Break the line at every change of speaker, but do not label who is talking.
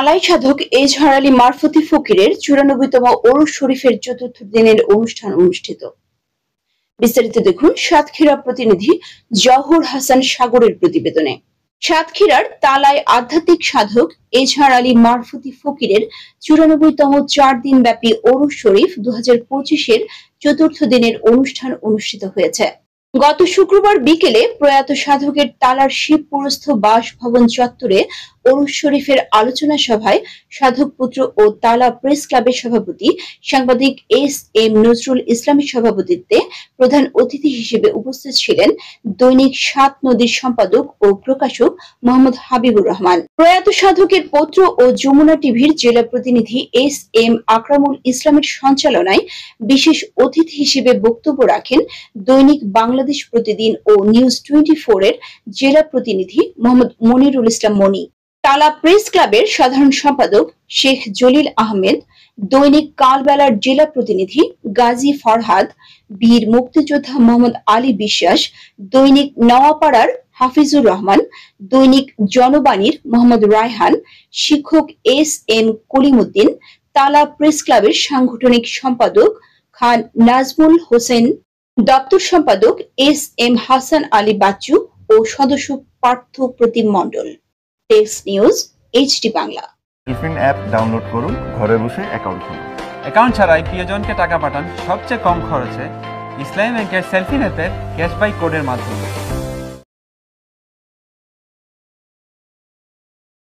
তালাই সাধক এজাহার আলী মারফতি ফকিরের ৯৪তম ওরস শরীফের চতুর্থ দিনের অনুষ্ঠান অনুষ্ঠিত। বিস্তারিত দেখুন সাতক্ষীরা প্রতিনিধি জওহর হাসান সাগরের প্রতিবেদনে। সাতক্ষীরার তালায় আধ্যাত্মিক সাধক এজাহার আলী মারফতি ফকিরের ৯৪তম ৪ দিন ব্যাপী ওরস শরীফ ২০২৫-এর চতুর্থ দিনের অনুষ্ঠান অনুষ্ঠিত হয়েছে। গত শুক্রবার বিকেলে প্রয়াত সাধকের তালার শিবপুরস্থ বাসভবন চত্বরে ওরস শরীফের আলোচনা সভায় সাধক পুত্র ও তালা প্রেস ক্লাবের সভাপতি সাংবাদিক এস.এম. নজরুল ইসলামের সভাপতিত্বে প্রধান অতিথি হিসেবে উপস্থিত ছিলেন দৈনিক ৭ নদীর সম্পাদক ও প্রকাশক মোহাম্মদ হাবিবুর রহমান। প্রয়াত সাধকের পৌত্র ও যমুনা টিভির জেলা প্রতিনিধি এস.এম. আকরামুল ইসলামের সঞ্চালনায় বিশেষ অতিথি হিসেবে বক্তব্য রাখেন দৈনিক বাংলাদেশ প্রতিদিন ও নিউজ 24-এর জেলা প্রতিনিধি মোহাম্মদ মনিরুল ইসলাম মনি, তালা প্রেস ক্লাবের সাধারণ সম্পাদক শেখ জলিল আহমেদ, দৈনিক কালবেলার জেলা প্রতিনিধি গাজী ফরহাদ, বীর মুক্তিযোদ্ধা মোহাম্মদ আলী বিশ্বাস, দৈনিক নওয়াপাড়ার হাফিজুর রহমান, দৈনিক জনবাণীর মোহাম্মদ রায়হান, শিক্ষক এস.এম. কলিমুদ্দিন, তালা প্রেস ক্লাবের সাংগঠনিক সম্পাদক খান নাজমুল হোসেন, দপ্তর সম্পাদক এস.এম. হাসান আলী বাচ্চু ও সদস্য পার্থ প্রতিম মণ্ডল। টেক্স news HD Bangla.
Selfin app download করুন, ঘরে বসে অ্যাকাউন্ট খুলুন।
অ্যাকাউন্ট ছাড়াই প্রিয়জনকে টাকা পাঠান সবচেয়ে কম খরচে ইসলামী ব্যাংকের সেলফিন অ্যাপের ক্যাশবাই কোডের মাধ্যমে।